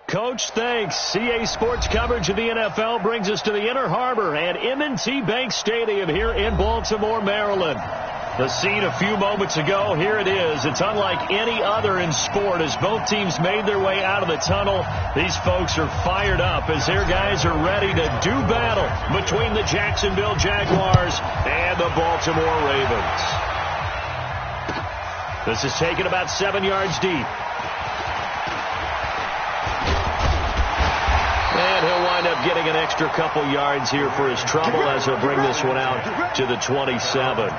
Coach, thanks. CA Sports coverage of the NFL brings us to the Inner Harbor at M&T Bank Stadium here in Baltimore, Maryland. The scene a few moments ago, here it is. It's unlike any other in sport as both teams made their way out of the tunnel. These folks are fired up as their guys are ready to do battle between the Jacksonville Jaguars and the Baltimore Ravens. This is taken about 7 yards deep. And he'll wind up getting an extra couple yards here for his trouble as he'll bring this one out to the 27.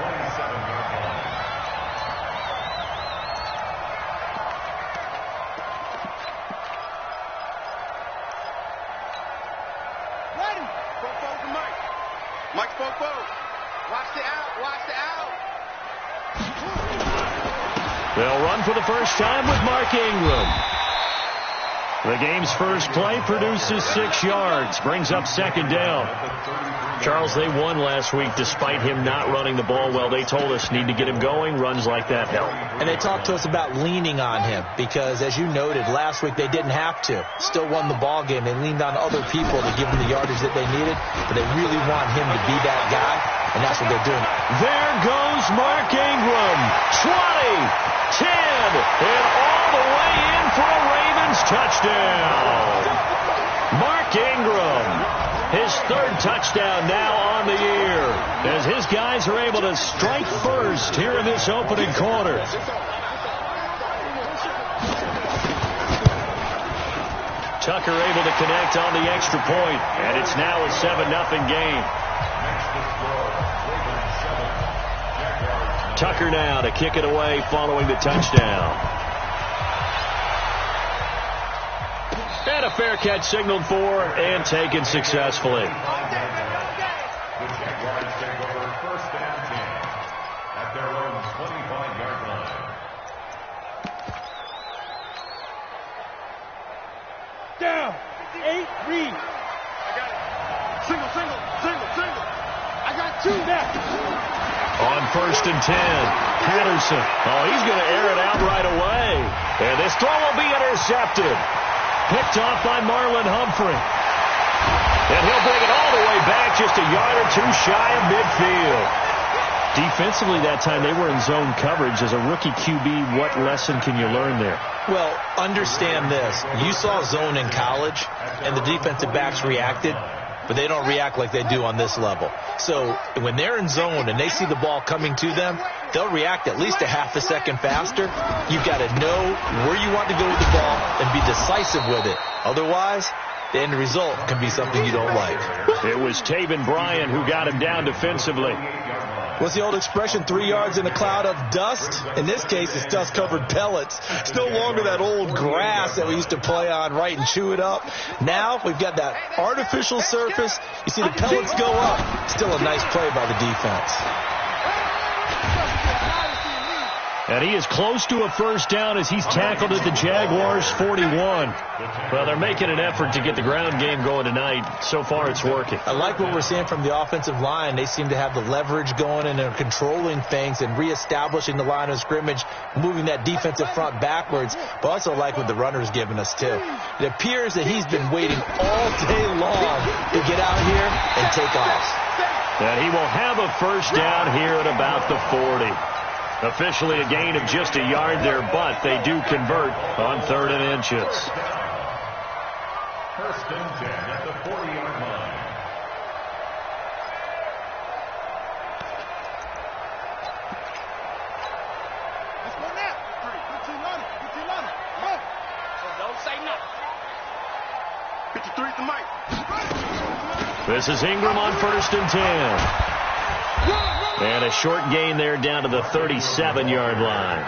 They'll run for the first time with Mark Ingram. The game's first play produces 6 yards, brings up second down. Charles, they won last week despite him not running the ball well. They told us need to get him going. Runs like that help. And they talked to us about leaning on him because, as you noted, last week they didn't have to. Still won the ball game. They leaned on other people to give them the yardage that they needed, but they really want him to be that guy, and that's what they're doing. There goes Mark Ingram. 20, 10, and all the way in for a Ravens touchdown. Mark Ingram, his third touchdown now on the year, as his guys are able to strike first here in this opening quarter. Tucker able to connect on the extra point, and it's now a 7-0 game. Tucker now to kick it away following the touchdown. And a fair catch signaled for and taken successfully. The Jaguars take over first and 10 at their own 25-yard line. Down. 8, read. I got it. Single. I got 2 now. On first and 10, Patterson. Oh, he's going to air it out right away. And this throw will be intercepted. Picked off by Marlon Humphrey. And he'll bring it all the way back just a yard or two shy of midfield. Defensively that time they were in zone coverage. As a rookie QB, what lesson can you learn there? Well, understand this. You saw zone in college, and the defensive backs reacted, but they don't react like they do on this level. So when they're in zone and they see the ball coming to them, they'll react at least a half a second faster. You've got to know where you want to go with the ball and be decisive with it. Otherwise, the end result can be something you don't like. It was Taven Bryan who got him down defensively. What's the old expression, 3 yards in a cloud of dust? In this case, it's dust-covered pellets. It's no longer that old grass that we used to play on, right, and chew it up. Now we've got that artificial surface. You see the pellets go up. Still a nice play by the defense. And he is close to a first down as he's tackled at the Jaguars' 41. Well, they're making an effort to get the ground game going tonight. So far, it's working. I like what we're seeing from the offensive line. They seem to have the leverage going, and they're controlling things and reestablishing the line of scrimmage, moving that defensive front backwards. But also like what the runner's giving us, too. It appears that he's been waiting all day long to get out here and take off. And he will have a first down here at about the 40. Officially a gain of just a yard there, but they do convert on 3rd and inches. First and 10 at the 40-yard line. Let's go now. Get too low. Come on. So don't say nothing. 53 to Mike. This is Ingram on 1st and 10. And a short gain there down to the 37-yard line.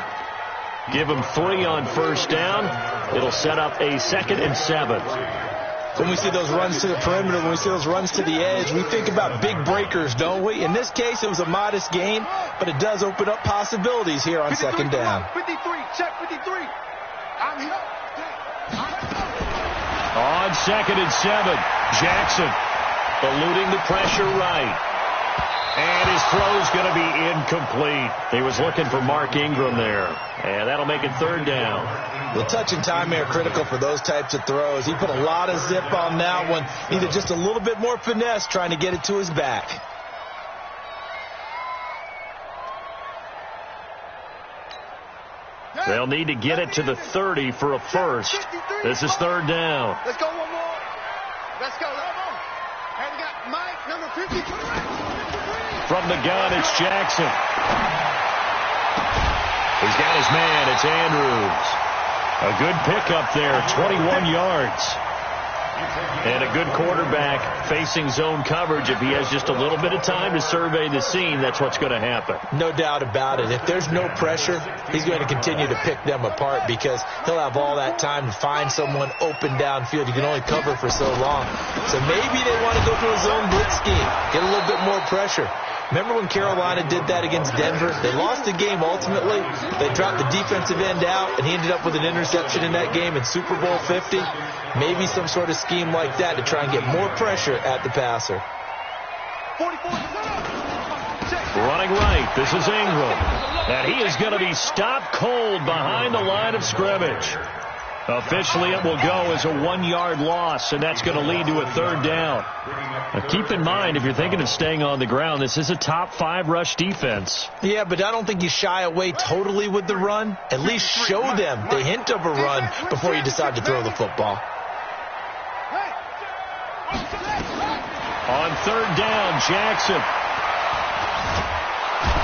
Give him 3 on first down. It'll set up a 2nd and 7. When we see those runs to the perimeter, when we see those runs to the edge, we think about big breakers, don't we? In this case, it was a modest gain, but it does open up possibilities here on 2nd down. 53, check 53. I'm here. On 2nd and 7, Jackson eluding the pressure right. And his throw's going to be incomplete. He was looking for Mark Ingram there. And that'll make it third down. The touch and time are critical for those types of throws. He put a lot of zip on that one. Needed just a little bit more finesse trying to get it to his back. They'll need to get it to the 30 for a first. This is third down. Let's go one more. Let's go. And we got Mike, number 53. From the gun, it's Jackson. He's got his man. It's Andrews. A good pickup there, 21 yards. And a good quarterback facing zone coverage. If he has just a little bit of time to survey the scene, that's what's going to happen. No doubt about it. If there's no pressure, he's going to continue to pick them apart because he'll have all that time to find someone open downfield. You can only cover for so long. So maybe they want to go to a zone blitz scheme, get a little bit more pressure. Remember when Carolina did that against Denver? They lost the game ultimately. They dropped the defensive end out, and he ended up with an interception in that game in Super Bowl 50. Maybe some sort of scheme like that to try and get more pressure at the passer. Running right, this is Ingram. And he is going to be stopped cold behind the line of scrimmage. Officially, it will go as a 1-yard loss, and that's going to lead to a third down. Now, keep in mind, if you're thinking of staying on the ground, this is a top 5 rush defense. Yeah, but I don't think you shy away totally with the run. At least show them the hint of a run before you decide to throw the football. On third down, Jackson.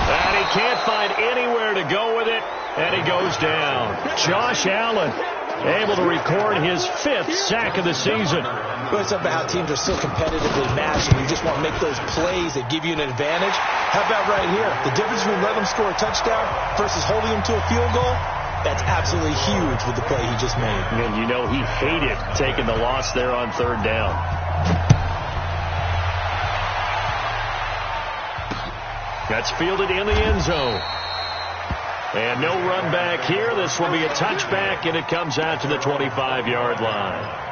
And he can't find anywhere to go with it, and he goes down. Josh Allen able to record his 5th sack of the season. Really something about how teams are so competitively matched, and you just want to make those plays that give you an advantage. How about right here? The difference between letting them score a touchdown versus holding them to a field goal, that's absolutely huge with the play he just made. And you know he hated taking the loss there on third down. That's fielded in the end zone. And no run back here. This will be a touchback, and it comes out to the 25-yard line.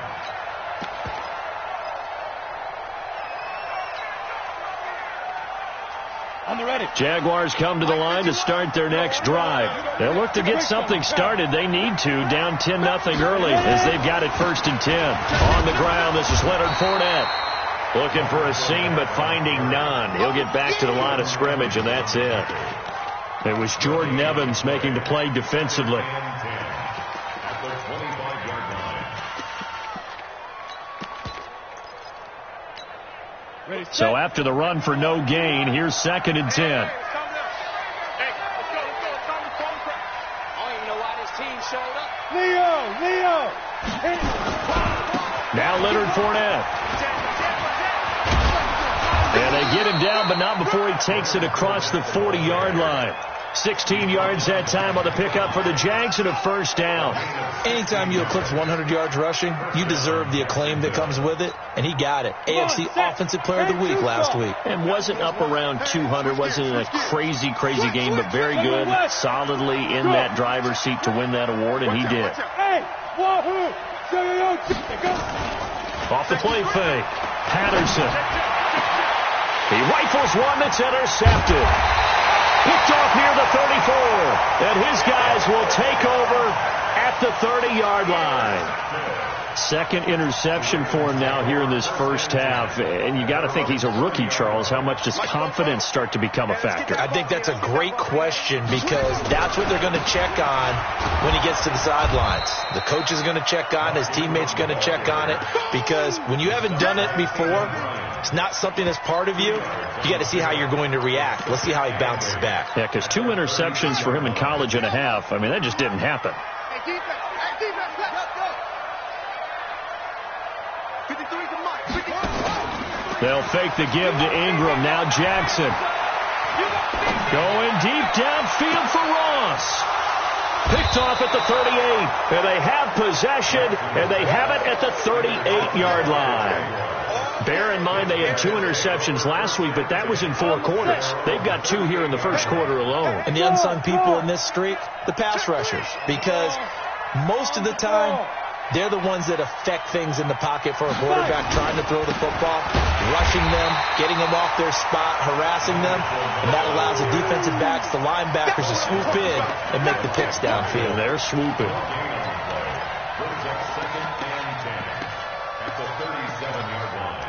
On the ready. Jaguars come to the line to start their next drive. They'll look to get something started. They need to, down 10-0 early as they've got it 1st and 10. On the ground, this is Leonard Fournette. Looking for a seam, but finding none. He'll get back to the line of scrimmage, and that's it. It was Jordan Evans making the play defensively. So after the run for no gain, here's 2nd and 10. Leo. Now Leonard Fournette. And they get him down, but not before he takes it across the 40-yard line. 16 yards that time on the pickup for the Jags and a first down. Anytime you eclipse 100 yards rushing, you deserve the acclaim that comes with it, and he got it. AFC Offensive Player of the Week last week. And wasn't up around 200, wasn't in a crazy game, but very good, solidly in that driver's seat to win that award, and he did. Off the play fake, Patterson. He rifles one that's intercepted. Picked off near the 34, and his guys will take over at the 30-yard line. 2nd interception for him now here in this first half, and you got to think he's a rookie, Charles. How much does confidence start to become a factor? I think that's a great question because that's what they're going to check on when he gets to the sidelines. The coach is going to check on, his teammates going to check on it, because when you haven't done it before, it's not something that's part of you. You got to see how you're going to react. Let's see how he bounces back. Yeah, because 2 interceptions for him in college and a half. I mean, that just didn't happen. They'll fake the give to Ingram. Now Jackson. Going deep downfield for Ross. Picked off at the 38. And they have possession, and they have it at the 38-yard line. Bear in mind they had 2 interceptions last week, but that was in 4 quarters. They've got 2 here in the first quarter alone. And the unsung people in this streak, the pass rushers. Because most of the time, they're the ones that affect things in the pocket for a quarterback trying to throw the football, rushing them, getting them off their spot, harassing them, and that allows the defensive backs, the linebackers to swoop in and make the picks downfield. They're swooping. Second and 10 at the 37-yard line.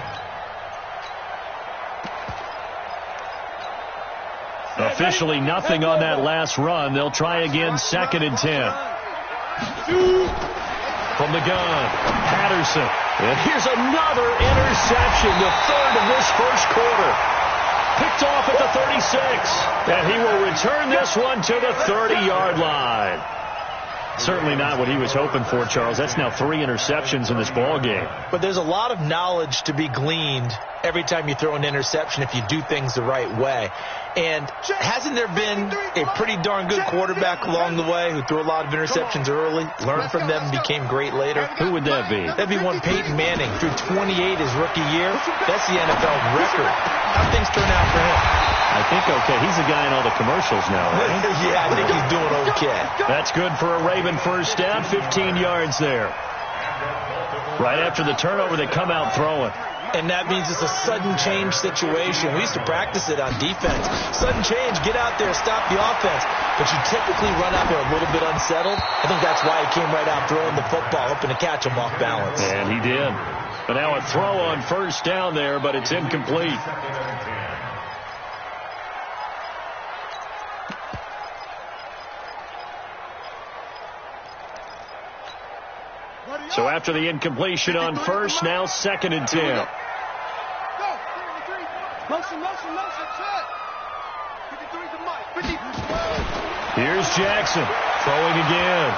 Officially nothing on that last run. They'll try again, second and 10. From the gun, Patterson. And here's another interception, the third of this first quarter. Picked off at the 36. And he will return this one to the 30-yard line. Certainly not what he was hoping for, Charles. That's now 3 interceptions in this ball game. But there's a lot of knowledge to be gleaned every time you throw an interception if you do things the right way. And hasn't there been a pretty darn good quarterback along the way who threw a lot of interceptions early, learned from them, and became great later? Who would that be? That'd be one Peyton Manning. Threw 28 his rookie year. That's the NFL record. How'd things turn out for him? I think okay. He's a guy in all the commercials now, right? Yeah, I think he's doing okay. That's good for a Raven first down, 15 yards there. Right after the turnover, they come out throwing. And that means it's a sudden change situation. We used to practice it on defense. Sudden change, get out there, stop the offense. But you typically run out there a little bit unsettled. I think that's why he came right out throwing the football, hoping to catch him off balance. And he did. But now a throw on first down there, but it's incomplete. So after the incompletion on first, now second and 10. Motion, motion, motion, set. 53 to Mike. 50. Here's Jackson throwing again.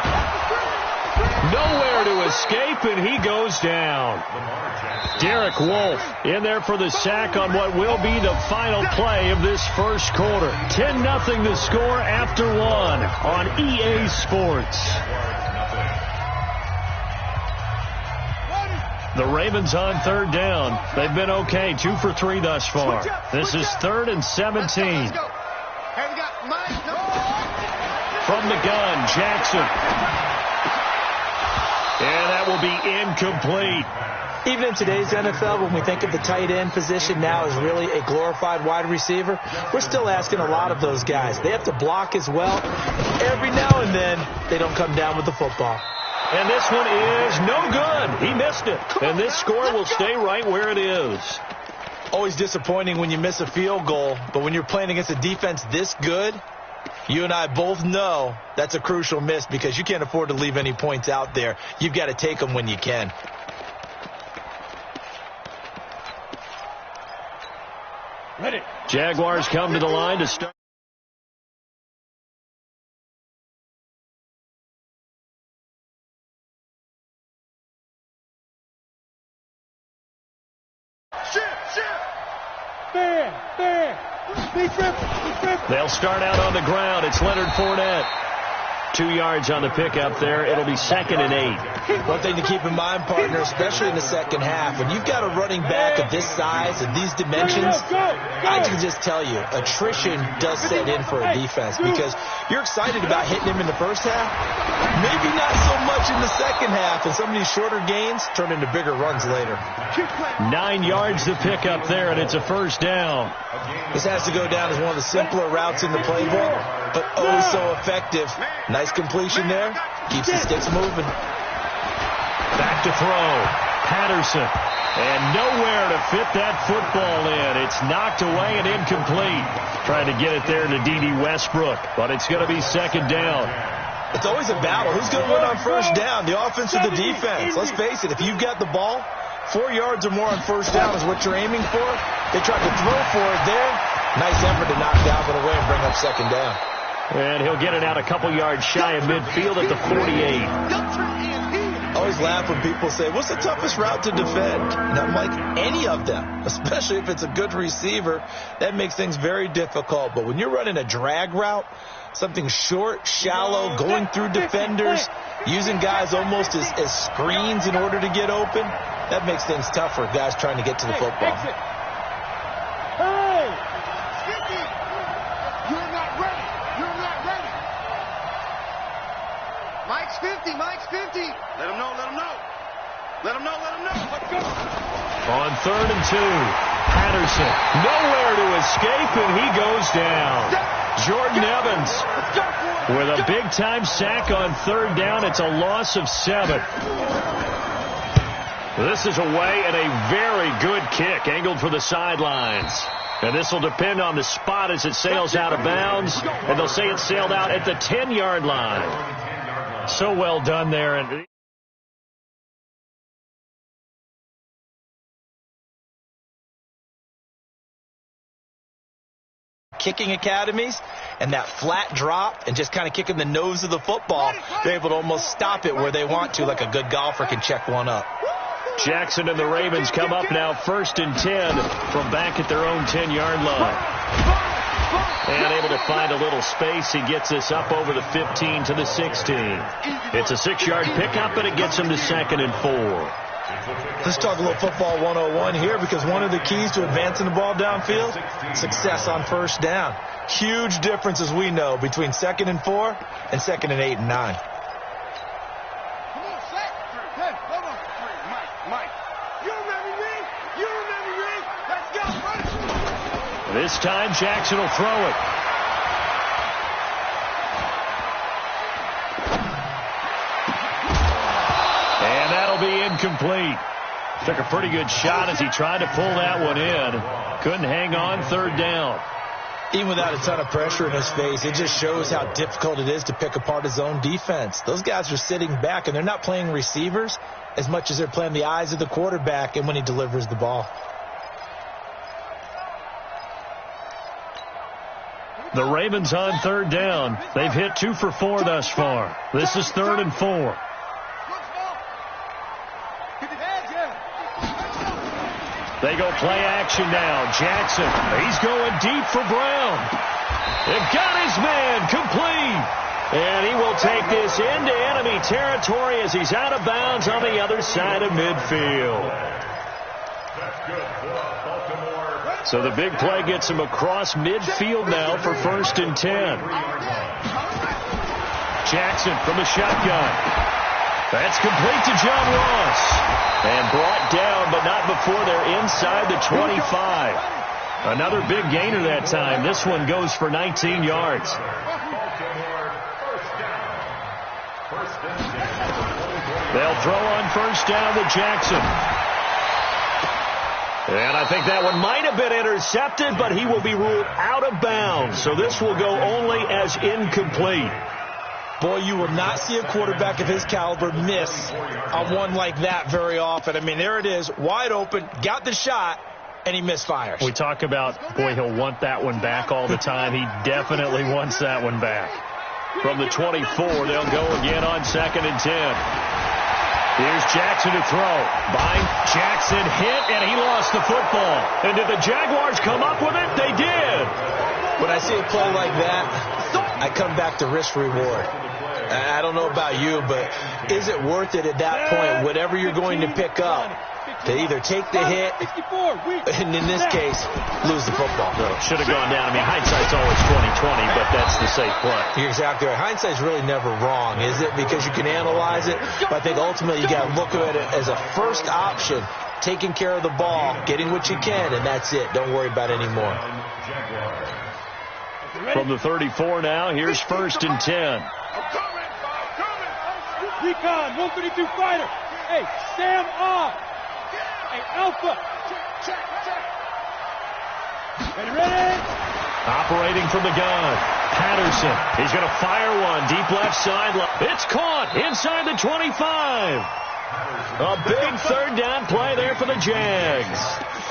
Nowhere to escape, and he goes down. Derek Wolfe in there for the sack on what will be the final play of this first quarter. 10-0 the score after 1 on EA Sports. The Ravens on third down. They've been okay, 2 for 3 thus far. This is 3rd and 17. From the gun, Jackson. And that will be incomplete. Even in today's NFL, when we think of the tight end position now as really a glorified wide receiver, we're still asking a lot of those guys. They have to block as well. Every now and then, they don't come down with the football. And this one is no good. He missed it. And this score will stay right where it is. Always disappointing when you miss a field goal, but when you're playing against a defense this good, you and I both know that's a crucial miss because you can't afford to leave any points out there. You've got to take them when you can. Ready. Jaguars come to the line to start. They'll start out on the ground. It's Leonard Fournette. 2 yards on the pickup there. It'll be 2nd and 8. One thing to keep in mind, partner, especially in the second half, when you've got a running back of this size and these dimensions, I can just tell you, attrition does set in for a defense because you're excited about hitting him in the first half. Maybe not so much in the second half, and some of these shorter gains turn into bigger runs later. 9 yards to pick up there, and it's a first down. This has to go down as one of the simpler routes in the playbook, but oh so effective. Nice completion there. Keeps the sticks moving. Back to throw. Patterson. And nowhere to fit that football in. It's knocked away and incomplete. Trying to get it there to D.D. Westbrook, but it's going to be 2nd down. It's always a battle. Who's going to win on first down, the offense or the defense? Let's face it, if you've got the ball, 4 yards or more on first down is what you're aiming for. They tried to throw for it there. Nice effort to knock Dalvin away and bring up 2nd down. And he'll get it out a couple yards shy of midfield at the 48. I always laugh when people say, what's the toughest route to defend? And I'm like, any of them, especially if it's a good receiver, that makes things very difficult. But when you're running a drag route, something short, shallow, going through defenders, using guys almost as screens in order to get open, that makes things tough for guys trying to get to the football. Hey! You're not ready. You're not ready. Mike's 50. Mike's 50. Let him know. Let him know. Let him know. Let him know. Let's go. On 3rd and 2, Patterson nowhere to escape, and he goes down. Jordan Evans with a big-time sack on 3rd down. It's a loss of 7. This is away and a very good kick angled for the sidelines. And this will depend on the spot as it sails out of bounds. And they'll say it sailed out at the 10-yard line. So well done there. And kicking academies and that flat drop and just kind of kicking the nose of the football, they're able to almost stop it where they want to, like a good golfer can check one up. Jackson and the Ravens come up now 1st and 10 from back at their own 10-yard line. And able to find a little space. He gets this up over the 15 to the 16. It's a 6-yard pickup, and it gets him to 2nd and 4. Let's talk a little football 101 here, because one of the keys to advancing the ball downfield, success on 1st down. Huge difference, as we know, between 2nd and 4 and 2nd and 8 and 9. This time Jackson will throw it. And that'll be incomplete. Took a pretty good shot as he tried to pull that one in. Couldn't hang on 3rd down. Even without a ton of pressure in his face, it just shows how difficult it is to pick apart his own defense. Those guys are sitting back, and they're not playing receivers as much as they're playing the eyes of the quarterback and when he delivers the ball. The Ravens on 3rd down. They've hit 2 for 4 thus far. This is 3rd and 4. They go play action now. Jackson, he's going deep for Brown. They've got his man complete. And he will take this into enemy territory as he's out of bounds on the other side of midfield. So the big play gets him across midfield now for 1st and 10. Jackson from the shotgun. That's complete to John Ross. And brought down, but not before they're inside the 25. Another big gainer that time. This one goes for 19 yards. They'll throw on 1st down to Jackson. And I think that one might have been intercepted, but he will be ruled out of bounds. So this will go only as incomplete. Boy, you will not see a quarterback of his caliber miss on one like that very often. I mean, there it is, wide open, got the shot, and he misfires. We talk about, boy, he'll want that one back all the time. He definitely wants that one back. From the 24, they'll go again on 2nd and 10. Here's Jackson to throw. Jackson hit, and he lost the football. And did the Jaguars come up with it? They did. When I see a play like that, I come back to risk-reward. I don't know about you, but is it worth it at that point, whatever you're going to pick up, to either take the hit and, in this case, lose the football? Should have gone down. I mean, hindsight's always 20/20, but that's the safe play. You're exactly right. Hindsight's really never wrong, is it? Because you can analyze it, but I think ultimately you got to look at it as a first option, taking care of the ball, getting what you can, and that's it. Don't worry about it anymore. From the 34 now, here's 1st and 10. Recon, 132 fighter. Hey, Sam on. Hey, Alpha. Ready? Operating from the gun. Patterson. He's going to fire one. Deep left sideline. It's caught inside the 25. A big 3rd down play there for the Jags.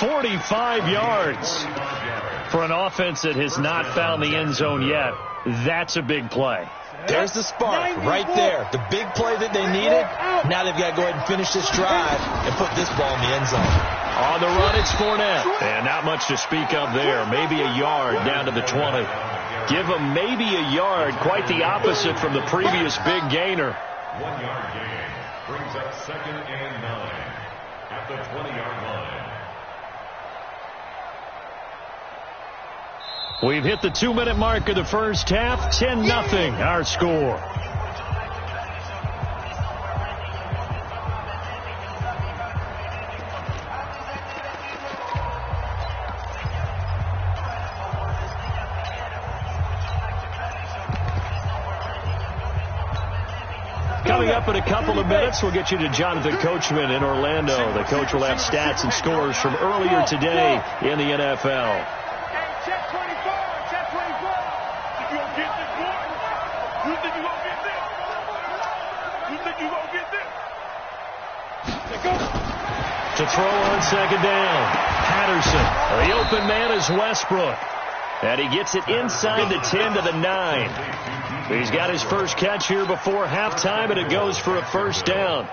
45 yards. For an offense that has not found the end zone yet, that's a big play. There's the spark right there. The big play that they needed. Now they've got to go ahead and finish this drive and put this ball in the end zone. On the run, it's Fournette. And not much to speak of there. Maybe a yard down to the 20. Give them maybe a yard. Quite the opposite from the previous big gainer. 1 yard gain brings up 2nd and 9 at the 20-yard line. We've hit the 2-minute mark of the first half. 10-0 our score. Coming up in a couple of minutes, we'll get you to Jonathan Coachman in Orlando. The coach will have stats and scores from earlier today in the NFL. Check 24. Check 24. You gonna get this, boy? You think you gonna get this? You think you gonna get this? Let's go. To throw on second down, Patterson. The open man is Westbrook. And he gets it inside the 10 to the 9. He's got his first catch here before halftime, and it goes for a first down.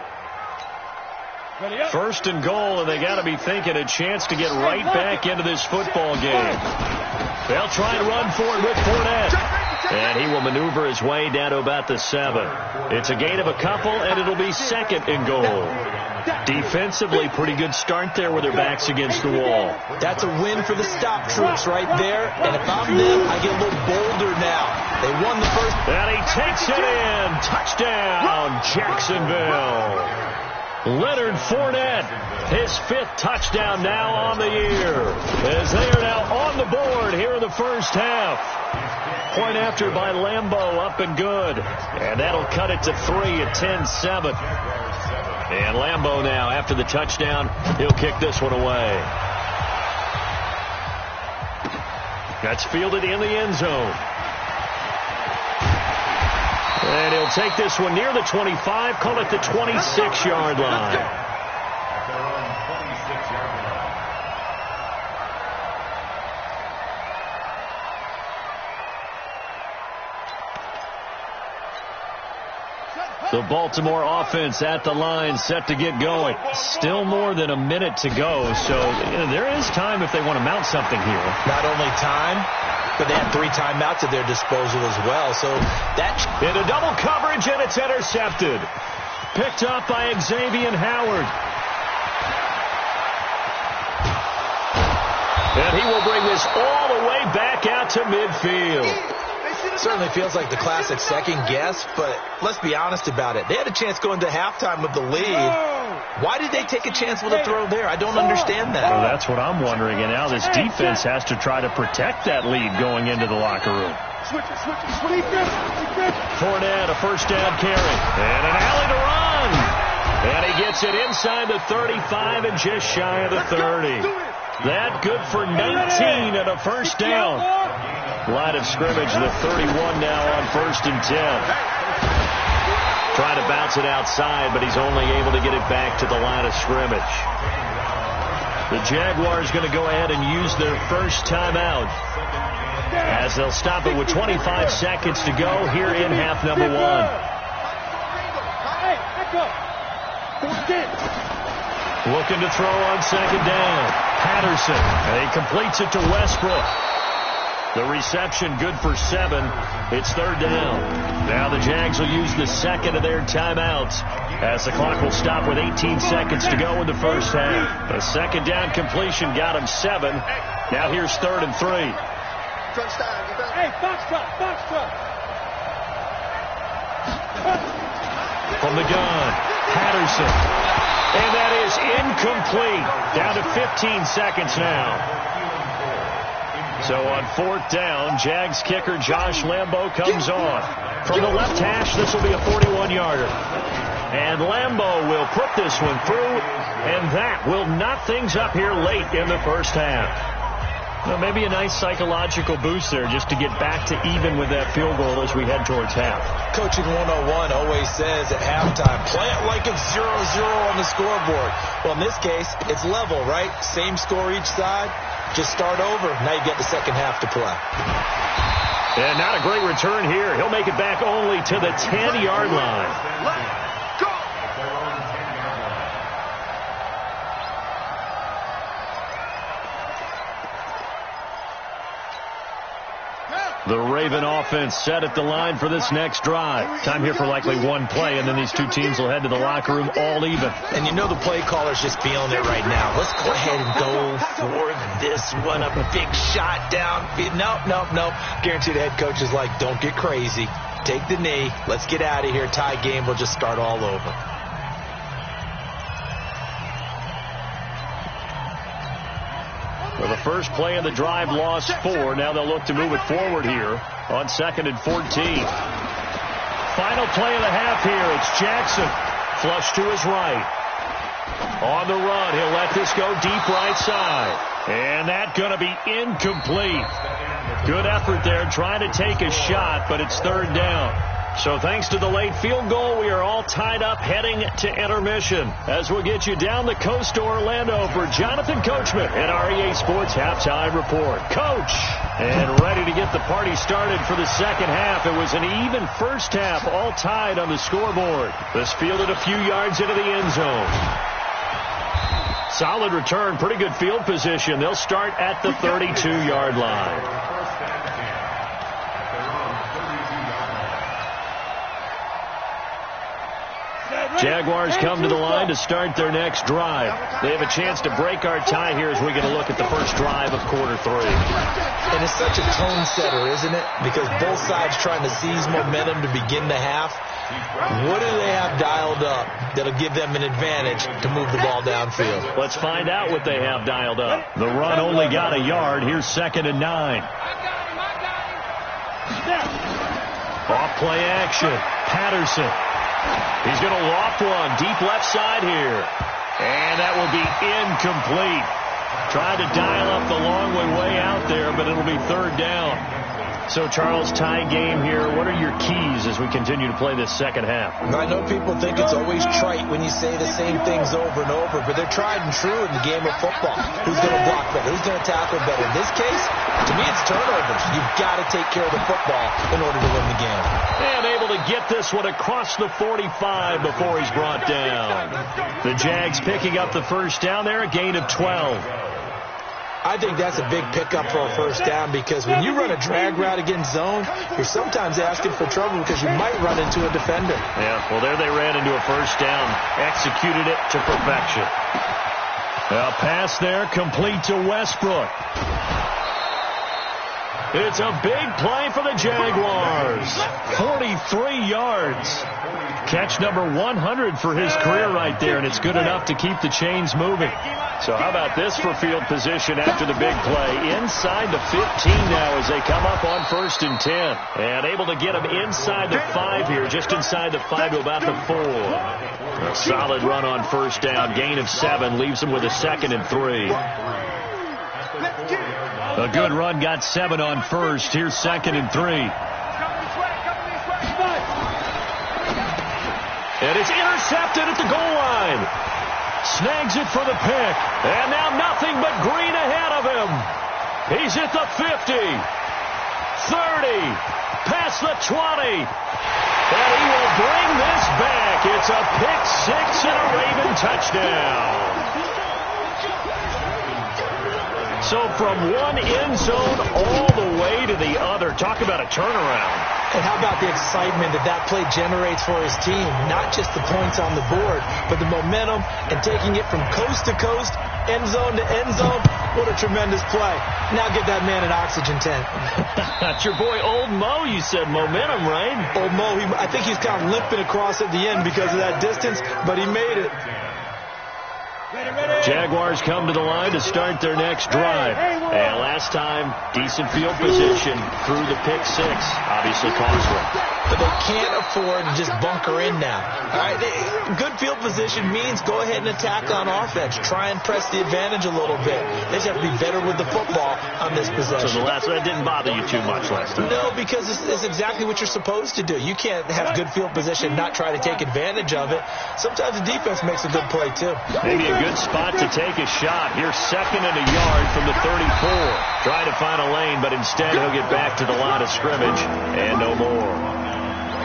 First and goal, and they got to be thinking a chance to get right back into this football game. They'll try and run for it with Fournette. And he will maneuver his way down to about the 7. It's a gain of a couple, and it'll be second and goal. Defensively, pretty good start there with their backs against the wall. That's a win for the stop troops right there. And if I'm them, I get a little bolder now. They won the first. And he takes it in. Touchdown, Jacksonville. Leonard Fournette, his 5th touchdown now on the year, as they are now on the board here in the first half. Point after by Lambeau, up and good. And that'll cut it to 3 at 10-7. And Lambeau now, after the touchdown, he'll kick this one away. That's fielded in the end zone. And he'll take this one near the 25, call it the 26-yard line. The Baltimore offense at the line, set to get going. Still more than a minute to go, so there is time if they want to mount something here. Not only time, but they have 3 timeouts at their disposal as well. So that into double coverage, and it's intercepted. Picked up by Xavier Howard. And he will bring this all the way back out to midfield. certainly feels like the classic second guess, but let's be honest about it. They had a chance going to halftime with the lead. Why did they take a chance with a throw there? I don't understand that. Well, that's what I'm wondering. And now this defense has to try to protect that lead going into the locker room. Fournette, a first down carry. And an alley to run. And he gets it inside the 35 and just shy of the 30. That good for 19 and a first down. Line of scrimmage, the 31 now on 1st and 10. Trying to bounce it outside, but he's only able to get it back to the line of scrimmage. The Jaguars going to go ahead and use their first timeout, as they'll stop it with 25 seconds to go here in half number 1. Looking to throw on second down. Patterson, and he completes it to Westbrook. The reception good for 7. It's 3rd down. Now the Jags will use the second of their timeouts, as the clock will stop with 18 seconds to go in the first half. A second down completion got him 7. Now here's 3rd and 3. Hey, box truck. From the gun, Patterson. And that is incomplete. Down to 15 seconds now. So on 4th down, Jags kicker Josh Lambeau comes on. From the left hash, this will be a 41-yarder. And Lambeau will put this one through, and that will knot things up here late in the first half. Well, maybe a nice psychological boost there just to get back to even with that field goal as we head towards half. Coaching 101 always says at halftime, play it like it's 0-0 on the scoreboard. Well, in this case, it's level, right? Same score each side. Just start over. Now you get the second half to play. And not a great return here. He'll make it back only to the 10-yard line. The Raven offense set at the line for this next drive. Time here for likely one play, and then these two teams will head to the locker room all even. And you know the play caller's just feeling it right now. Let's go ahead and go for this one. A big shot down. Nope. Guarantee the head coach is like, don't get crazy. Take the knee. Let's get out of here. Tie game. We'll just start all over. Well, the first play of the drive lost 4. Now they'll look to move it forward here on 2nd and 14. Final play of the half here. It's Jackson. Flush to his right. On the run, he'll let this go deep right side. And that's going to be incomplete. Good effort there trying to take a shot, but it's third down. So thanks to the late field goal, we are all tied up heading to intermission. As we'll get you down the coast to Orlando for Jonathan Coachman at REA Sports Halftime Report. Coach, and ready to get the party started for the second half. It was an even first half, all tied on the scoreboard. This fielded a few yards into the end zone. Solid return, pretty good field position. They'll start at the 32-yard line. Jaguars come to the line to start their next drive. They have a chance to break our tie here as we get a look at the first drive of quarter three. And it's such a tone setter, isn't it? Because both sides trying to seize momentum to begin the half. What do they have dialed up that'll give them an advantage to move the ball downfield? Let's find out what they have dialed up. The run only got a yard. Here's 2nd and 9. Off play action. Patterson. He's going to loft one deep left side here. And that will be incomplete. Tried to dial up the long way out there, but it'll be third down. So, Charles, tie game here. What are your keys as we continue to play this second half? I know people think it's always trite when you say the same things over and over, but they're tried and true in the game of football. Who's going to block better? Who's going to tackle better? In this case, to me, it's turnovers. You've got to take care of the football in order to win the game. And able to get this one across the 45 before he's brought down. The Jags picking up the first down there, a gain of 12. I think that's a big pickup for a first down because when you run a drag route against zone, you're sometimes asking for trouble because you might run into a defender. Yeah, well, there they ran into a first down. Executed it to perfection. A pass there, complete to Westbrook. It's a big play for the Jaguars. 43 yards. Catch number 100 for his career right there, and it's good enough to keep the chains moving. So how about this for field position after the big play? Inside the 15 now as they come up on 1st and 10. And able to get him inside the 5 here, just inside the 5 to about the 4. A solid run on first down, gain of 7, leaves him with a 2nd and 3. A good run, got 7 on first. Here's 2nd and 3. And it's intercepted at the goal line. Snags it for the pick. And now nothing but green ahead of him. He's at the 50. 30. Past the 20. And he will bring this back. It's a pick 6 and a Raven touchdown. So from one end zone all the way to the other. Talk about a turnaround. And how about the excitement that play generates for his team? Not just the points on the board, but the momentum and taking it from coast to coast, end zone to end zone. What a tremendous play. Now give that man an oxygen tank. That's your boy Old Mo. You said momentum, right? Old Mo, I think he's kind of limping across at the end because of that distance, but he made it. Jaguars come to the line to start their next drive. And last time, decent field position through the pick 6. Obviously costly. But they can't afford to just bunker in now. All right, good field position means go ahead and attack on offense. Try and press the advantage a little bit. They just have to be better with the football on this possession. So that didn't bother you too much last time? No, because it's exactly what you're supposed to do. You can't have good field position and not try to take advantage of it. Sometimes the defense makes a good play, too. Maybe a good spot to take a shot. Here's 2nd and a yard from the 34. Trying to find a lane, but instead he'll get back to the line of scrimmage and no more.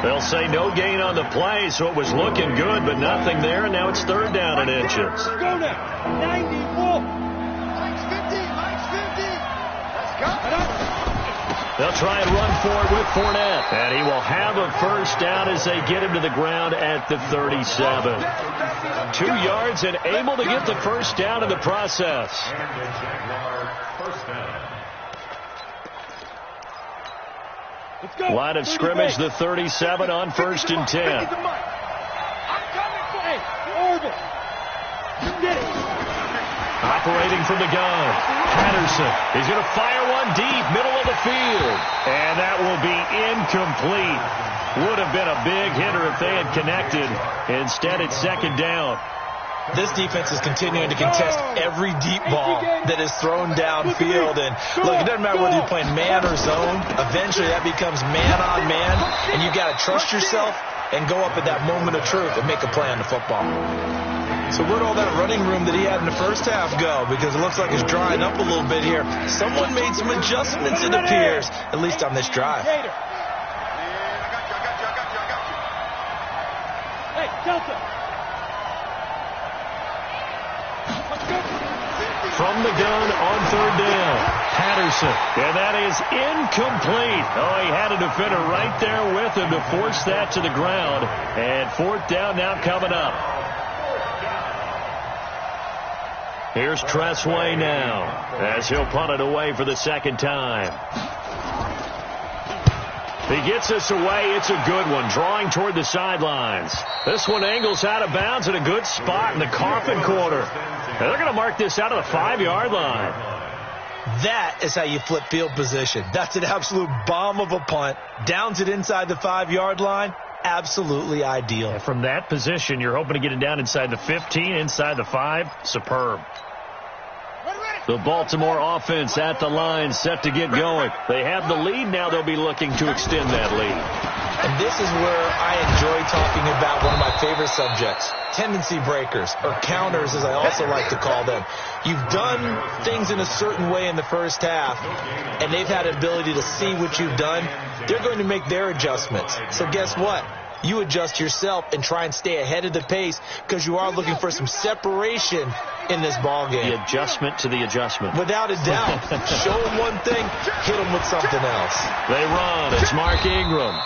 They'll say no gain on the play, so it was looking good, but nothing there, and now it's 3rd down and inches. Go now. 94. Mike's 50. Mike's 50. Let's go. They'll try and run for it with Fournette. And he will have a first down as they get him to the ground at the 37. 2 yards and able to get the first down in the process. Line of scrimmage, the 37 on 1st and 10. Operating from the gun, Patterson. He's going to fire one deep, middle of the field. And that will be incomplete. Would have been a big hitter if they had connected. Instead, it's second down. This defense is continuing to contest every deep ball that is thrown downfield. And, look, it doesn't matter whether you're playing man or zone. Eventually, that becomes man-on-man, and you've got to trust yourself and go up at that moment of truth and make a play on the football. So where'd all that running room that he had in the first half go? Because it looks like it's drying up a little bit here. Someone made some adjustments, it appears, at least on this drive. Hey, Delta. From the gun on third down, Patterson. And that is incomplete. Oh, he had a defender right there with him to force that to the ground. And fourth down now coming up. Here's Tressway now as he'll punt it away for the second time. He gets us away. It's a good one, drawing toward the sidelines. This one angles out of bounds in a good spot in the coffin corner. And they're going to mark this out of the 5-yard line. That is how you flip field position. That's an absolute bomb of a punt. Downs it inside the 5-yard line. Absolutely ideal. And from that position, you're hoping to get it down inside the 15, inside the 5. Superb. The Baltimore offense at the line, set to get going. They have the lead now. They'll be looking to extend that lead. And this is where I enjoy talking about one of my favorite subjects, tendency breakers, or counters as I also like to call them. You've done things in a certain way in the first half, and they've had an ability to see what you've done. They're going to make their adjustments. So guess what? You adjust yourself and try and stay ahead of the pace because you are looking for some separation in this ball game. The adjustment to the adjustment. Without a doubt. Show them one thing, hit them with something else. They run. It's Mark Ingram.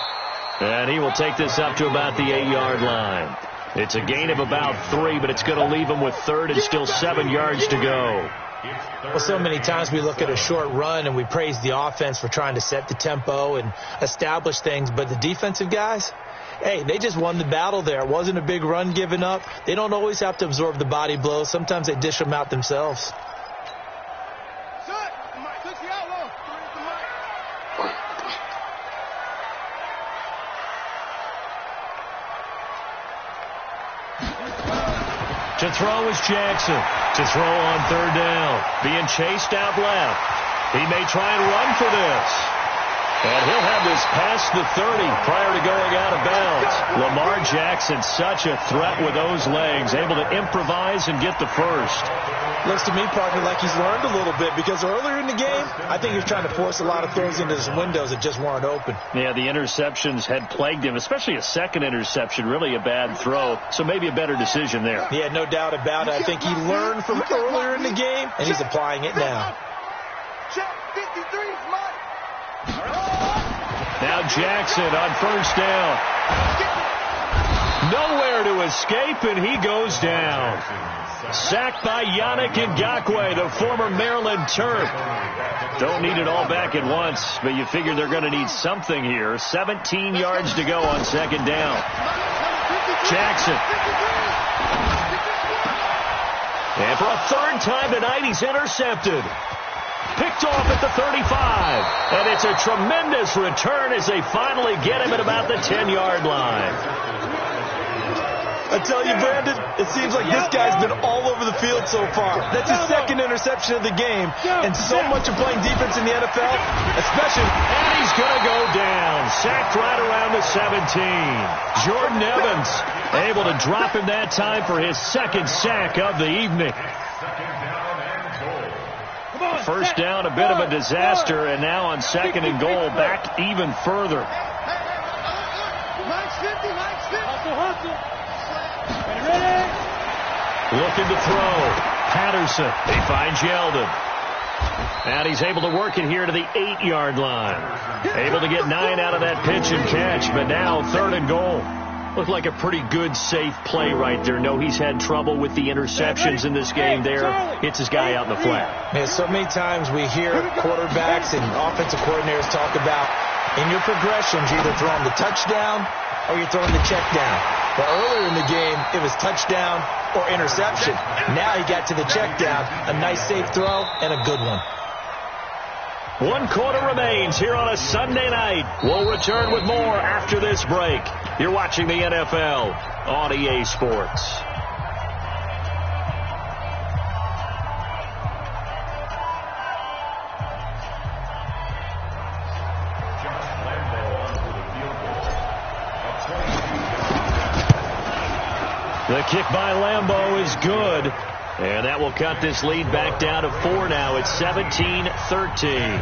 And he will take this up to about the 8-yard line. It's a gain of about 3, but it's going to leave him with third and still 7 yards to go. Well, so many times we look at a short run and we praise the offense for trying to set the tempo and establish things, but the defensive guys, hey, they just won the battle there. It wasn't a big run given up. They don't always have to absorb the body blows. Sometimes they dish them out themselves. To throw is Jackson. To throw on third down. Being chased out left. He may try and run for this. And he'll have this past the 30 prior to going out of bounds. Lamar Jackson, such a threat with those legs, able to improvise and get the first. Looks to me, partner, like he's learned a little bit because earlier in the game, I think he was trying to force a lot of throws into his windows that just weren't open. Yeah, the interceptions had plagued him, especially a second interception, really a bad throw. So maybe a better decision there. Yeah, no doubt about it. I think he learned from earlier in the game, and he's applying it now. Now Jackson on first down. Nowhere to escape, and he goes down. Sacked by Yannick Ngakoue, the former Maryland Terp. Don't need it all back at once, but you figure they're going to need something here. 17 yards to go on second down. Jackson. And for a third time tonight, he's intercepted. Picked off at the 35. And it's a tremendous return as they finally get him at about the 10-yard line. I tell you, Brandon, it seems like this guy's been all over the field so far. That's his second interception of the game. And so much of playing defense in the NFL, especially. And he's going to go down. Sacked right around the 17. Jordan Evans able to drop him that time for his second sack of the evening. First down, a bit of a disaster, and now on second and goal, back even further. Looking to throw. Patterson. He finds Yeldon. And he's able to work it here to the 8-yard line. Able to get 9 out of that pitch and catch, but now third and goal. Looked like a pretty good, safe play right there. No, he's had trouble with the interceptions in this game there. Hits his guy out in the flat. Man, so many times we hear quarterbacks and offensive coordinators talk about in your progressions, you're either throwing the touchdown or you're throwing the check down. But earlier in the game, it was touchdown or interception. Now he got to the check down. A nice safe throw and a good one. 1 quarter remains here on a Sunday night. We'll return with more after this break. You're watching the NFL on EA Sports. The kick by Lambeau is good, and that will cut this lead back down to 4 now. It's 17-13.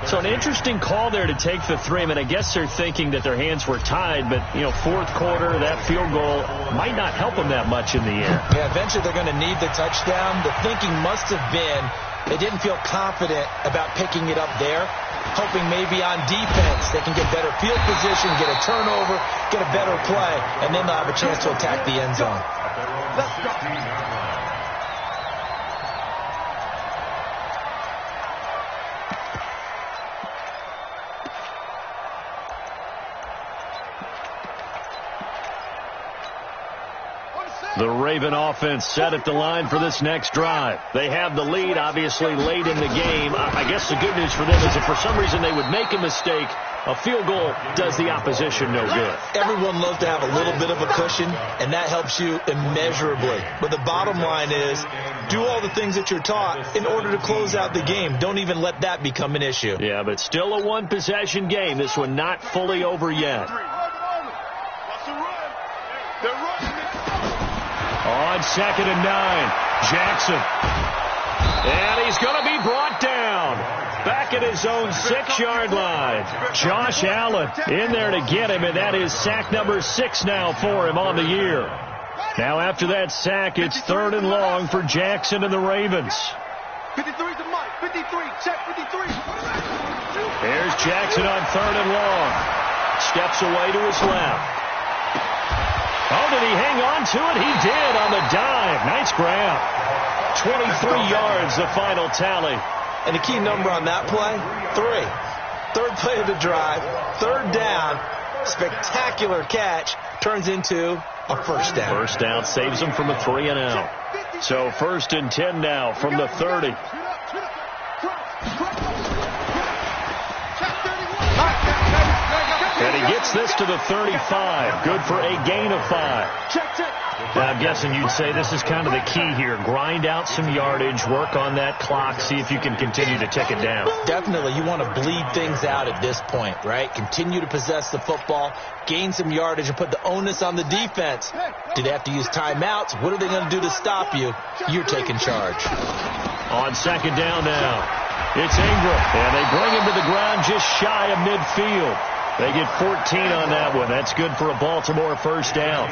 So an interesting call there to take the 3. I mean, I guess they're thinking that their hands were tied, but, you know, fourth quarter, that field goal might not help them that much in the air. Yeah, eventually they're going to need the touchdown. The thinking must have been they didn't feel confident about picking it up there, hoping maybe on defense they can get better field position, get a turnover, get a better play, and then they'll have a chance to attack the end zone. Let's go. The Raven offense set at the line for this next drive. They have the lead, obviously, late in the game. I guess the good news for them is if for some reason they would make a mistake, a field goal does the opposition no good. Everyone loves to have a little bit of a cushion, and that helps you immeasurably. But the bottom line is, do all the things that you're taught in order to close out the game. Don't even let that become an issue. Yeah, but still a one-possession game. This one not fully over yet. On 2nd and 9, Jackson. And he's going to be brought down. Back at his own 6-yard line. Josh Allen in there to get him, and that is sack number 6 now for him on the year. Now after that sack, it's 3rd and long for Jackson and the Ravens. 53 to Mike. 53. Check 53. Here's Jackson on 3rd and long. Steps away to his left. Oh, did he hang on to it? He did on the dive. Nice grab. 23 yards, the final tally. And the key number on that play, 3. Third play of the drive, 3rd down, spectacular catch, turns into a first down. First down saves him from a 3 and out. So 1st and 10 now from the 30. And he gets this to the 35. Good for a gain of 5. Now, I'm guessing you'd say this is kind of the key here. Grind out some yardage, work on that clock, see if you can continue to tick it down. Definitely. You want to bleed things out at this point, right? Continue to possess the football, gain some yardage, and put the onus on the defense. Do they have to use timeouts? What are they going to do to stop you? You're taking charge. On 2nd down now, it's Ingram. And they bring him to the ground just shy of midfield. They get 14 on that one. That's good for a Baltimore first down.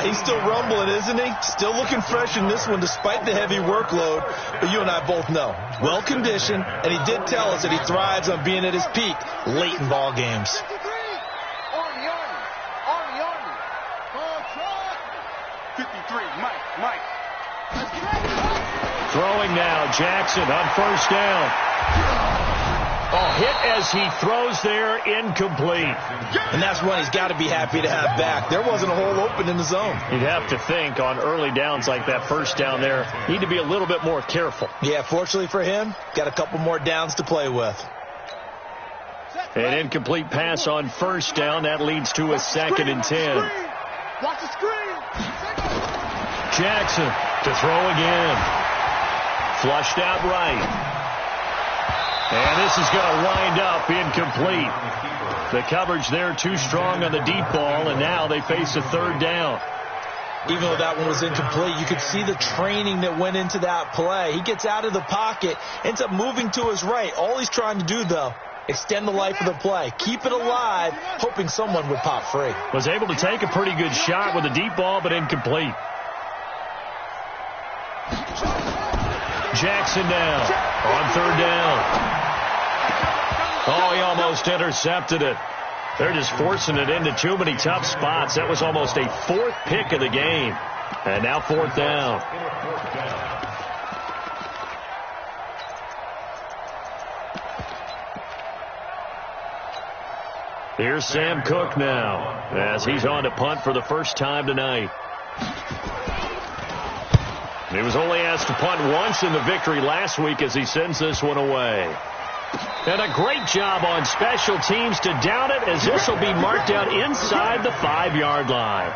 He's still rumbling, isn't he? Still looking fresh in this one despite the heavy workload. But you and I both know, well-conditioned, and he did tell us that he thrives on being at his peak late in ball games. 53. Mike. Throwing now, Jackson on 1st down. Oh, hit as he throws there, incomplete. And that's one he's got to be happy to have back. There wasn't a hole open in the zone. You'd have to think on early downs like that first down there, need to be a little bit more careful. Yeah, fortunately for him, got a couple more downs to play with. An incomplete pass on 1st down. That leads to a 2nd and 10. Watch the screen. Jackson to throw again. Flushed out right. And this is going to wind up incomplete. The coverage there too strong on the deep ball, and now they face a 3rd down. Even though that one was incomplete, you could see the training that went into that play. He gets out of the pocket, ends up moving to his right. All he's trying to do, though, extend the life of the play, keep it alive, hoping someone would pop free. Was able to take a pretty good shot with a deep ball, but incomplete. Jackson now on 3rd down. Oh, he almost intercepted it. They're just forcing it into too many tough spots. That was almost a 4th pick of the game. And now 4th down. Here's Sam Cook now as he's on to punt for the first time tonight. He was only asked to punt once in the victory last week as he sends this one away. And a great job on special teams to down it as this will be marked out inside the 5-yard line.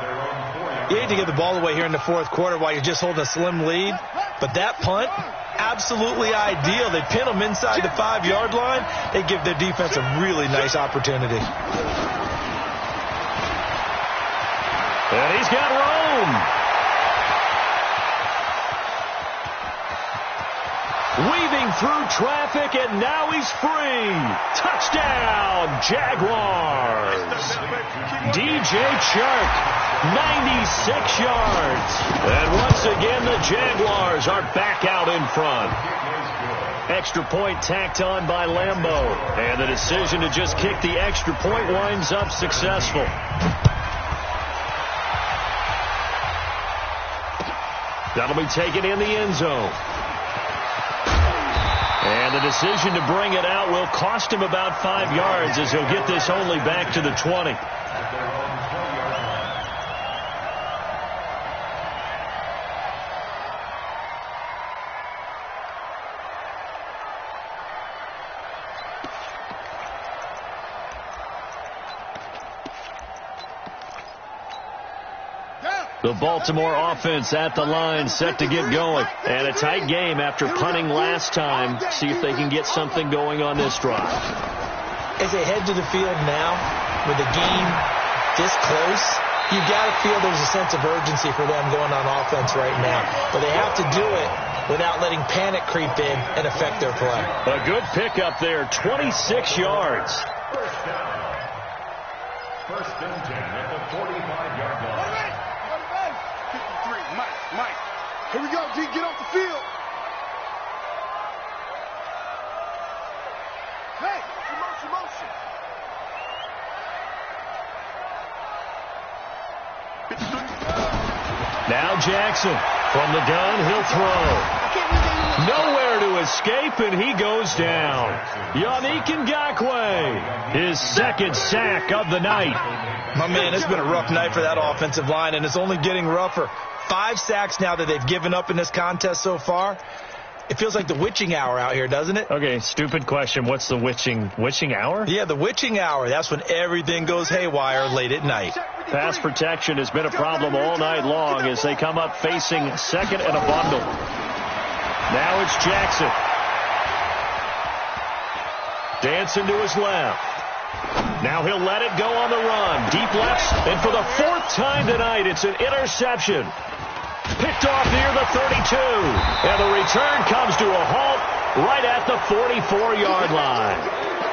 You hate to give the ball away here in the fourth quarter while you're just holding a slim lead, but that punt, absolutely ideal. They pin them inside the 5-yard line. They give their defense a really nice opportunity. And he's got room. Weaving through traffic, and now he's free. Touchdown, Jaguars. DJ Chark, 96 yards. And once again, the Jaguars are back out in front. Extra point tacked on by Lambeau. And the decision to just kick the extra point winds up successful. That'll be taken in the end zone. And the decision to bring it out will cost him about 5 yards as he'll get this only back to the 20. The Baltimore offense at the line, set to get going. And a tight game after punting last time. See if they can get something going on this drive. As they head to the field now, with the game this close, you've got to feel there's a sense of urgency for them going on offense right now. But they have to do it without letting panic creep in and affect their play. A good pickup there, 26 yards. First and 10 at the 45-yard line. Mike, here we go, G, get off the field. Hey, motion. Now Jackson from the gun, he'll throw. Nowhere to escape, and he goes down. Yannick Ngakoue, his second sack of the night. My man, it's been a rough night for that offensive line, and it's only getting rougher. 5 sacks now that they've given up in this contest so far. It feels like the witching hour out here, doesn't it? Okay, stupid question. What's the witching hour? Yeah, the witching hour. That's when everything goes haywire late at night. Pass protection has been a problem all night long as they come up facing second and a bundle. Now it's Jackson. Dancing to his left. Now he'll let it go on the run. Deep left, and for the 4th time tonight, it's an interception. Picked off near the 32. And the return comes to a halt right at the 44-yard line.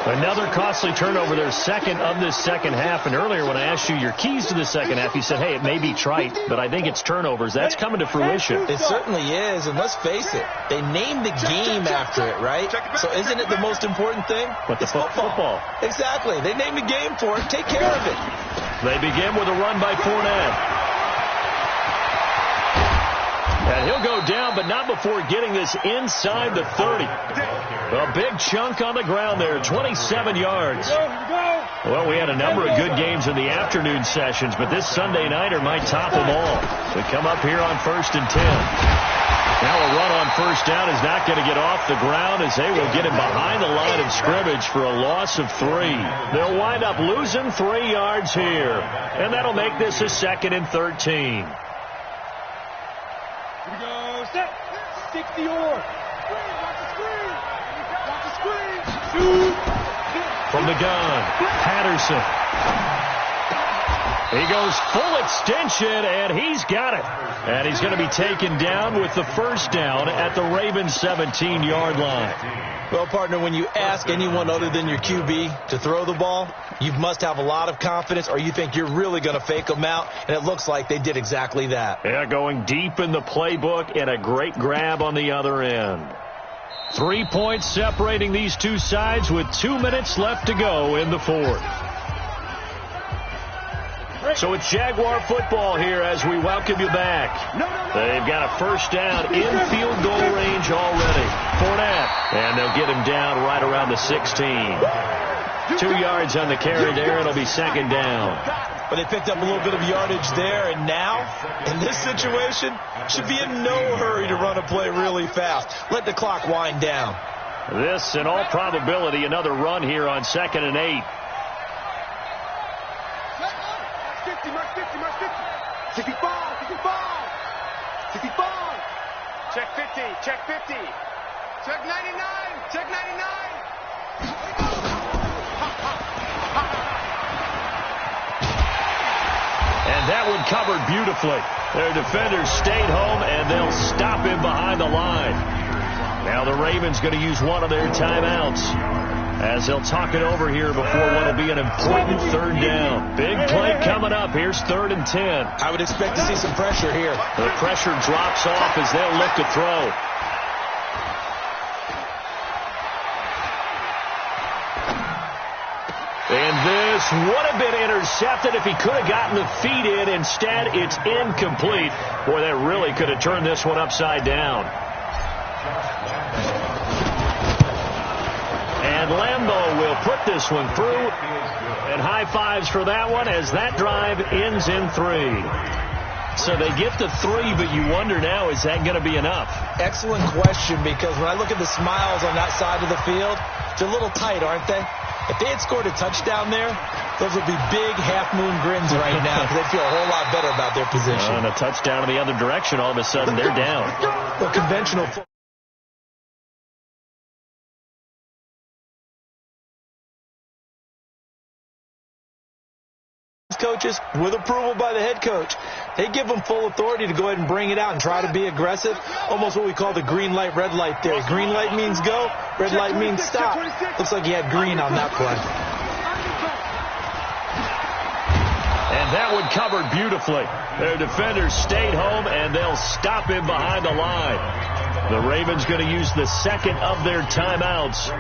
Another costly turnover, their second of this second half. And earlier when I asked you your keys to the second half, you said, hey, it may be trite, but I think it's turnovers. That's coming to fruition. It certainly is, and let's face it, they named the game after it, right? So isn't it the most important thing? But the football. Exactly. They named the game for it. Take care of it. They begin with a run by Fournette. And he'll go down, but not before getting this inside the 30. A big chunk on the ground there, 27 yards. Well, we had a number of good games in the afternoon sessions, but this Sunday nighter might top them all. We come up here on 1st and 10. Now a run on first down is not going to get off the ground as they will get him behind the line of scrimmage for a loss of 3. They'll wind up losing 3 yards here, and that'll make this a 2nd and 13. Here we go, set, 60 or. From the gun, Patterson. He goes full extension, and he's got it. And he's going to be taken down with the first down at the Ravens' 17-yard line. Well, partner, when you ask anyone other than your QB to throw the ball, you must have a lot of confidence, or you think you're really going to fake them out, and it looks like they did exactly that. Yeah, going deep in the playbook, and a great grab on the other end. 3 points separating these two sides with 2 minutes left to go in the 4th. So it's Jaguar football here as we welcome you back. They've got a first down in field goal range already. Fournette, and they'll get him down right around the 16. 2 yards on the carry there. It'll be second down. But they picked up a little bit of yardage there, and now, in this situation, should be in no hurry to run a play really fast. Let the clock wind down. This, in all probability, another run here on 2nd and 8. 65. Check 50. Check 50. Check 99. Check 99. And that one covered beautifully. Their defenders stayed home, and they'll stop him behind the line. Now the Ravens going to use one of their timeouts as they'll talk it over here before what will be an important third down. Big play coming up. Here's 3rd and 10. I would expect to see some pressure here. The pressure drops off as they'll look to throw. And this would have been intercepted if he could have gotten the feet in. Instead, it's incomplete. Boy, that really could have turned this one upside down. And Lambeau will put this one through. And high fives for that one as that drive ends in 3. So they get to 3, but you wonder now, is that going to be enough? Excellent question, because when I look at the smiles on that side of the field, they're a little tight, aren't they? If they had scored a touchdown there, those would be big half-moon grins right now because they feel a whole lot better about their position. And a touchdown in the other direction, all of a sudden they're down. Well, conventional football. Coaches, with approval by the head coach, they give them full authority to go ahead and bring it out and try to be aggressive. Almost what we call the green light, red light theory. Green light means go, red light means stop. Looks like he had green on that play. And that one covered beautifully. Their defenders stayed home, and they'll stop him behind the line. The Ravens going to use the second of their timeouts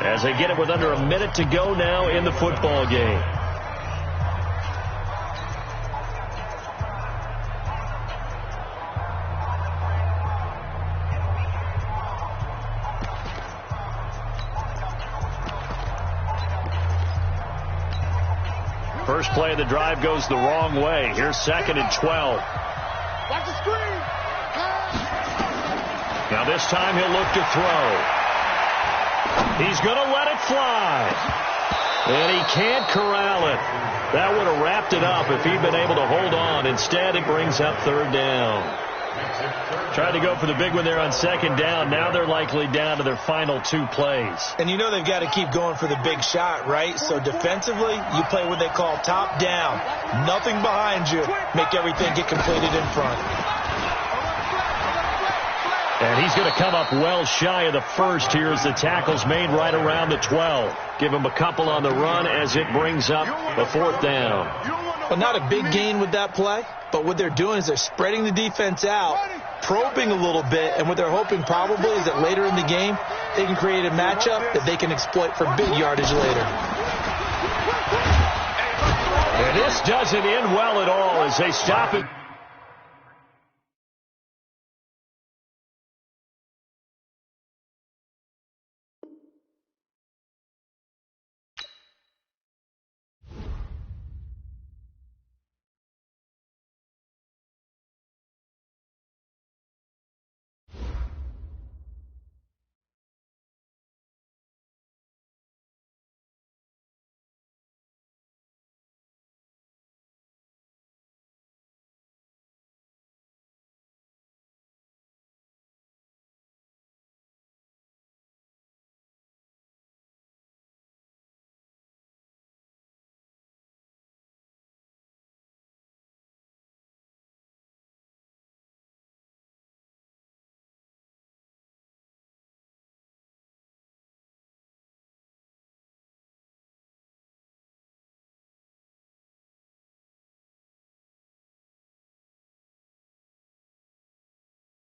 as they get it with under a minute to go now in the football game. First play of the drive goes the wrong way. Here's 2nd and 12. Watch the screen. Now this time he'll look to throw. He's going to let it fly. And he can't corral it. That would have wrapped it up if he'd been able to hold on. Instead, it brings up 3rd down. Tried to go for the big one there on 2nd down. Now they're likely down to their final 2 plays. And you know they've got to keep going for the big shot, right? So defensively, you play what they call top down. Nothing behind you. Make everything get completed in front. And he's going to come up well shy of the first here as the tackle's made right around the 12. Give him a couple on the run as it brings up the 4th down. Well, not a big gain with that play, but what they're doing is they're spreading the defense out, probing a little bit, and what they're hoping probably is that later in the game, they can create a matchup that they can exploit for big yardage later. And this doesn't end well at all as they stop it.